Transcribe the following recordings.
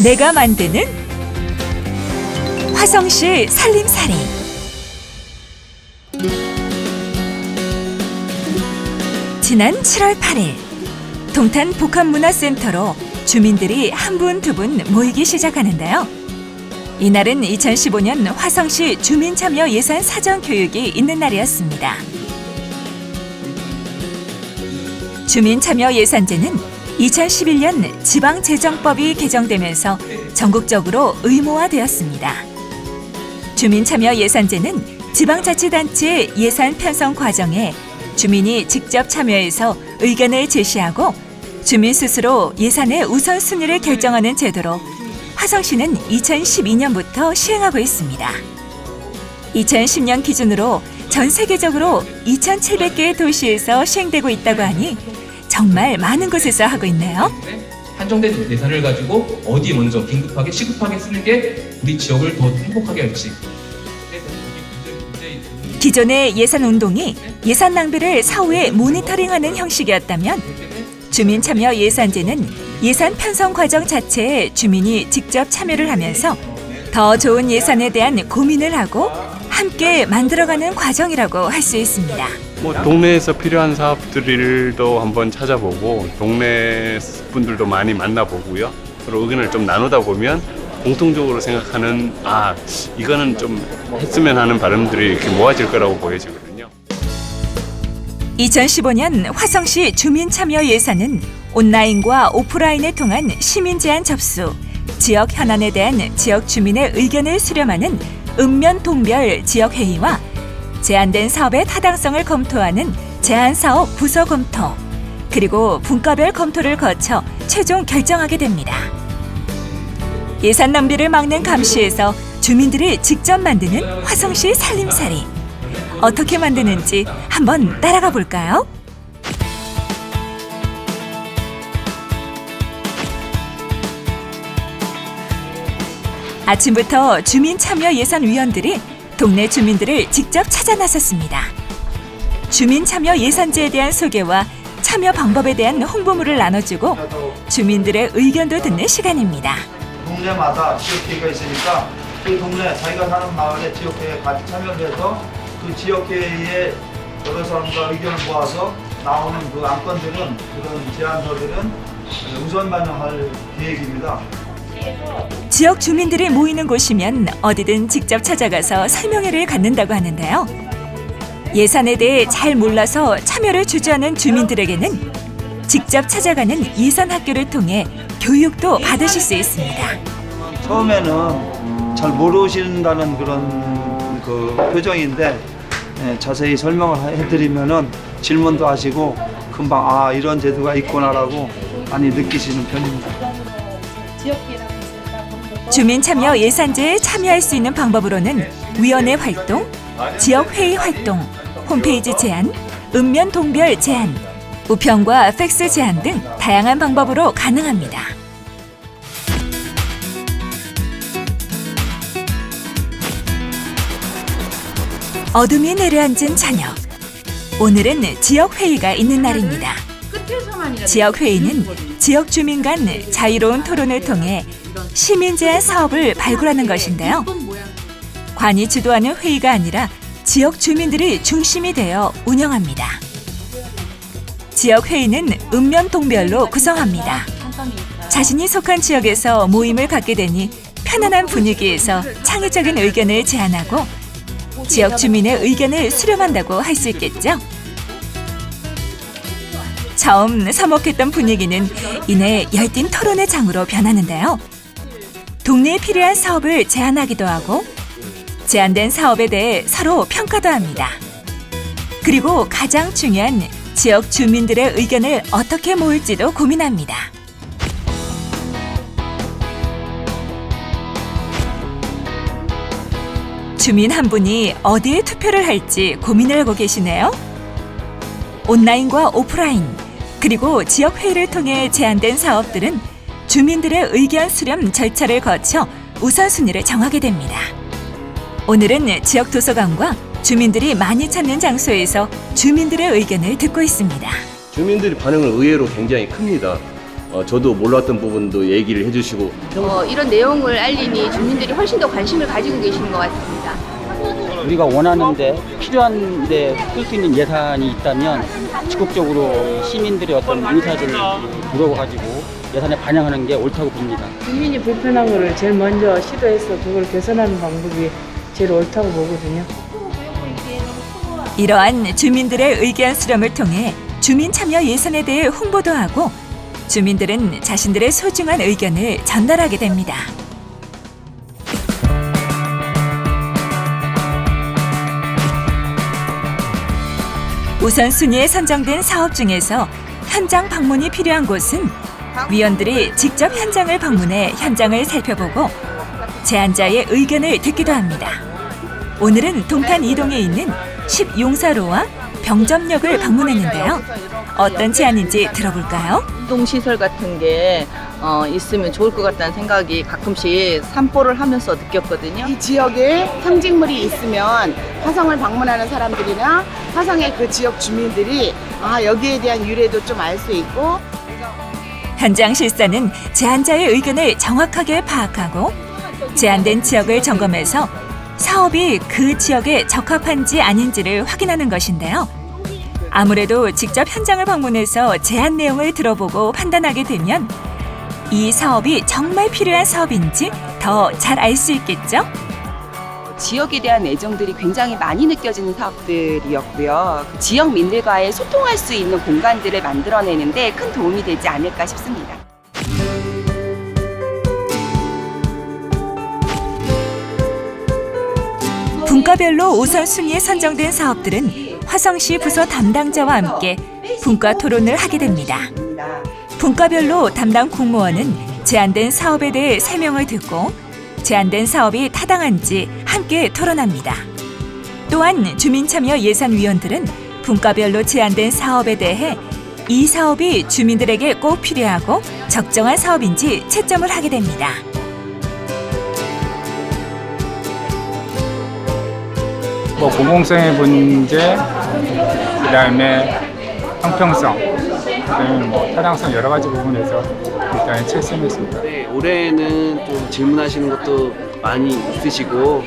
내가 만드는 화성시 살림살이. 지난 7월 8일 동탄 복합문화센터로 주민들이 한 분, 두 분 모이기 시작하는데요. 이날은 2015년 화성시 주민참여 예산 사전 교육이 있는 날이었습니다. 주민참여 예산제는 2011년 지방재정법이 개정되면서 전국적으로 의무화되었습니다. 주민참여 예산제는 지방자치단체 예산 편성 과정에 주민이 직접 참여해서 의견을 제시하고 주민 스스로 예산의 우선순위를 결정하는 제도로 화성시는 2012년부터 시행하고 있습니다. 2010년 기준으로 전 세계적으로 2,700개의 도시에서 시행되고 있다고 하니 정말 많은 곳에서 하고 있네요. 한정된 예산을 가지고 어디 먼저 긴급하게 시급하게 쓰는 게 우리 지역을 더 행복하게 할지. 기존의 예산 운동이 예산 낭비를 사후에 모니터링하는 형식이었다면 주민참여 예산제는 예산 편성 과정 자체에 주민이 직접 참여를 하면서 더 좋은 예산에 대한 고민을 하고 함께 만들어가는 과정이라고 할 수 있습니다. 동네에서 필요한 사업들도 한번 찾아보고 동네 분들도 많이 만나보고요. 서로 의견을 좀 나누다 보면 공통적으로 생각하는 이거는 좀 했으면 하는 바람들이 이렇게 모아질 거라고 보여지거든요. 2015년 화성시 주민참여 예산은 온라인과 오프라인을 통한 시민 제안 접수, 지역 현안에 대한 지역 주민의 의견을 수렴하는 읍면동별 지역회의와 제안된 사업의 타당성을 검토하는 제안사업 부서 검토, 그리고 분과별 검토를 거쳐 최종 결정하게 됩니다. 예산 낭비를 막는 감시에서 주민들이 직접 만드는 화성시 살림살이. 어떻게 만드는지 한번 따라가 볼까요? 아침부터 주민참여예산위원들이 동네 주민들을 직접 찾아 나섰습니다. 주민참여 예산제에 대한 소개와 참여 방법에 대한 홍보물을 나눠주고 주민들의 의견도 듣는 시간입니다. 동네마다 지역회의가 있으니까 그 동네 자기가 사는 마을에 지역회의에 같이 참여를 해서 그 지역회의에 여러 사람과 의견을 모아서 나오는 그 안건들은 그런 제안서들은 우선 반영할 계획입니다. 지역 주민들이 모이는 곳이면 어디든 직접 찾아가서 설명회를 갖는다고 하는데요. 예산에 대해 잘 몰라서 참여를 주저하는 주민들에게는 직접 찾아가는 예산학교를 통해 교육도 받으실 수 있습니다. 처음에는 잘 모르신다는 그런 그 표정인데 자세히 설명을 해드리면은 질문도 하시고 금방 이런 제도가 있구나라고 많이 느끼시는 편입니다. 주민참여 예산제에 참여할 수 있는 방법으로는 위원회 활동, 지역회의 활동, 홈페이지 제안, 읍면동별 제안, 우편과 팩스 제안 등 다양한 방법으로 가능합니다. 어둠이 내려앉은 저녁. 오늘은 지역회의가 있는 날입니다. 지역회의는 지역 주민 간 자유로운 토론을 통해 시민 제안 사업을 발굴하는 것인데요. 관이 주도하는 회의가 아니라 지역 주민들이 중심이 되어 운영합니다. 지역회의는 읍면동별로 구성합니다. 자신이 속한 지역에서 모임을 갖게 되니 편안한 분위기에서 창의적인 의견을 제안하고 지역 주민의 의견을 수렴한다고 할 수 있겠죠. 처음 서먹했던 분위기는 이내 열띤 토론의 장으로 변하는데요. 동네에 필요한 사업을 제안하기도 하고 제안된 사업에 대해 서로 평가도 합니다. 그리고 가장 중요한 지역 주민들의 의견을 어떻게 모을지도 고민합니다. 주민 한 분이 어디에 투표를 할지 고민을 하고 계시네요. 온라인과 오프라인, 그리고 지역회의를 통해 제안된 사업들은 주민들의 의견 수렴 절차를 거쳐 우선순위를 정하게 됩니다. 오늘은 지역 도서관과 주민들이 많이 찾는 장소에서 주민들의 의견을 듣고 있습니다. 주민들의 반응은 의외로 굉장히 큽니다. 저도 몰랐던 부분도 얘기를 해주시고 이런 내용을 알리니 주민들이 훨씬 더 관심을 가지고 계시는 것 같습니다. 우리가 원하는데 필요한데 쓸 수 있는 예산이 있다면 적극적으로 시민들의 어떤 의사를 물어가지고 예산에 반영하는 게 옳다고 봅니다. 주민이 불편한 거를 제일 먼저 시도해서 그걸 개선하는 방법이 제일 옳다고 보거든요. 이러한 주민들의 의견 수렴을 통해 주민 참여 예산에 대해 홍보도 하고 주민들은 자신들의 소중한 의견을 전달하게 됩니다. 우선순위에 선정된 사업 중에서 현장 방문이 필요한 곳은 위원들이 직접 현장을 방문해 현장을 살펴보고 제안자의 의견을 듣기도 합니다. 오늘은 동탄 이동에 있는 10용사로와 병점역을 방문했는데요. 어떤 제안인지 들어볼까요? 운동시설 같은 게 있으면 좋을 것 같다는 생각이 가끔씩 산보를 하면서 느꼈거든요. 이 지역에 상징물이 있으면 화성을 방문하는 사람들이나 화성의 그 지역 주민들이 여기에 대한 유래도 좀 알 수 있고 현장 실사는 제안자의 의견을 정확하게 파악하고 제안된 지역을 점검해서 사업이 그 지역에 적합한지 아닌지를 확인하는 것인데요. 아무래도 직접 현장을 방문해서 제안 내용을 들어보고 판단하게 되면 이 사업이 정말 필요한 사업인지 더 잘 알 수 있겠죠? 지역에 대한 애정들이 굉장히 많이 느껴지는 사업들이었고요. 그 지역민들과의 소통할 수 있는 공간들을 만들어내는데 큰 도움이 되지 않을까 싶습니다. 분과별로 우선순위에 선정된 사업들은 화성시 부서 담당자와 함께 분과 토론을 하게 됩니다. 분과별로 담당 공무원은 제안된 사업에 대해 설명을 듣고 제안된 사업이 타당한지 함께 토론합니다. 또한 주민참여예산위원들은 분과별로 제안된 사업에 대해 이 사업이 주민들에게 꼭 필요하고 적정한 사업인지 채점을 하게 됩니다. 공공성의 문제, 그다음에 형평성, 그다음에 타당성 여러 가지 부분에서 일단 채점했습니다. 네, 올해는 좀 질문하시는 것도 많이 있으시고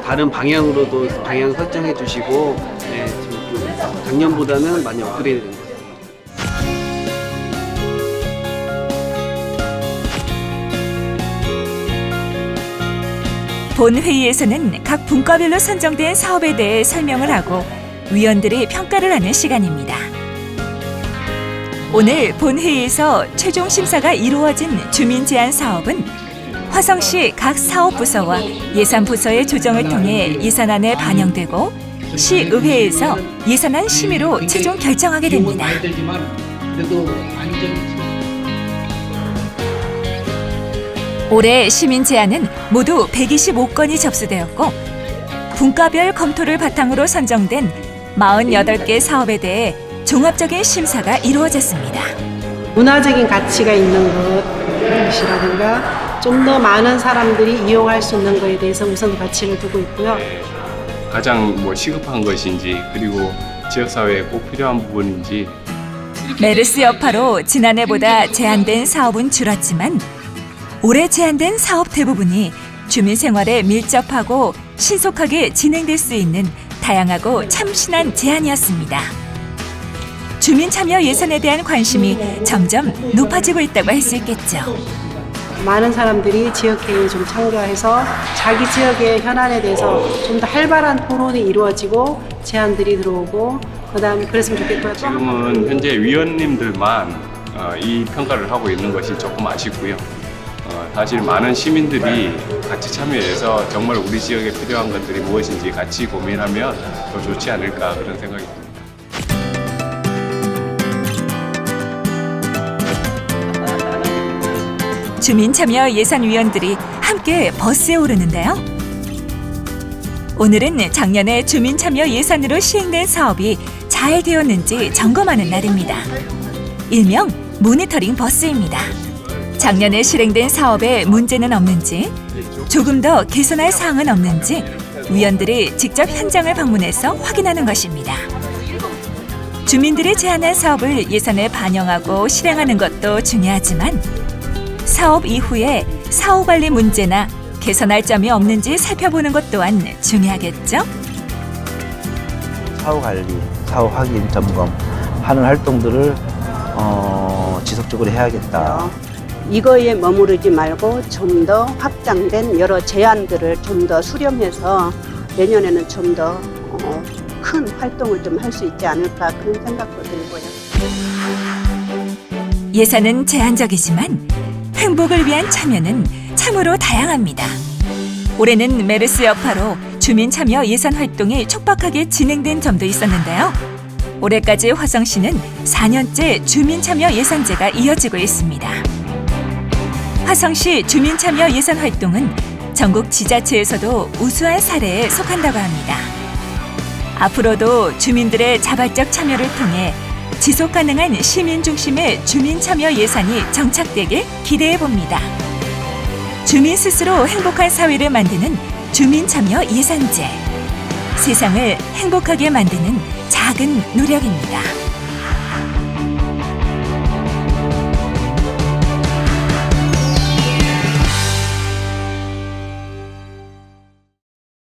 다른 방향으로도 방향 설정해 주시고 네, 좀 작년보다는 많이 업그레이드 된 것 같습니다. 본 회의에서는 각 분과별로 선정된 사업에 대해 설명을 하고 위원들이 평가를 하는 시간입니다. 오늘 본 회의에서 최종 심사가 이루어진 주민 제안 사업은 화성시 각 사업부서와 예산부서의 조정을 통해 예산안에 반영되고 시의회에서 예산안 심의로 최종 결정하게 됩니다. 올해 시민 제안은 모두 125건이 접수되었고 분과별 검토를 바탕으로 선정된 48개 사업에 대해 종합적인 심사가 이루어졌습니다. 문화적인 가치가 있는 것이라든가 좀 더 많은 사람들이 이용할 수 있는 것에 대해서 우선 가치를 두고 있고요. 가장 시급한 것인지 그리고 지역사회에 꼭 필요한 부분인지 메르스 여파로 지난해보다 제한된 사업은 줄었지만 올해 제한된 사업 대부분이 주민 생활에 밀접하고 신속하게 진행될 수 있는 다양하고 참신한 제안이었습니다. 주민 참여 예산에 대한 관심이 점점 높아지고 있다고 할 수 있겠죠. 많은 사람들이 지역회의에 좀 참가해서 자기 지역의 현안에 대해서 좀 더 활발한 토론이 이루어지고 제안들이 들어오고 그다음 그랬으면 좋겠고요. 지금은 현재 위원님들만 이 평가를 하고 있는 것이 조금 아쉽고요. 사실 많은 시민들이 같이 참여해서 정말 우리 지역에 필요한 것들이 무엇인지 같이 고민하면 더 좋지 않을까 그런 생각이 듭니다. 주민참여예산위원들이 함께 버스에 오르는데요. 오늘은 작년에 주민참여예산으로 시행된 사업이 잘 되었는지 점검하는 날입니다. 일명 모니터링 버스입니다. 작년에 실행된 사업에 문제는 없는지, 조금 더 개선할 사항은 없는지 위원들이 직접 현장을 방문해서 확인하는 것입니다. 주민들이 제안한 사업을 예산에 반영하고 실행하는 것도 중요하지만 사업 이후에 사후 관리 문제나 개선할 점이 없는지 살펴보는 것 또한 중요하겠죠? 사후 관리, 사후 확인, 점검 하는 활동들을 지속적으로 해야겠다. 이거에 머무르지 말고 좀 더 확장된 여러 제안들을 좀 더 수렴해서 내년에는 좀 더 큰 활동을 좀 할 수 있지 않을까 그런 생각도 들고요. 예산은 제한적이지만 행복을 위한 참여는 참으로 다양합니다. 올해는 메르스 여파로 주민 참여 예산 활동이 촉박하게 진행된 점도 있었는데요. 올해까지 화성시는 4년째 주민 참여 예산제가 이어지고 있습니다. 화성시 주민 참여 예산 활동은 전국 지자체에서도 우수한 사례에 속한다고 합니다. 앞으로도 주민들의 자발적 참여를 통해 지속 가능한 시민 중심의 주민 참여 예산이 정착되길 기대해 봅니다. 주민 스스로 행복한 사회를 만드는 주민 참여 예산제. 세상을 행복하게 만드는 작은 노력입니다.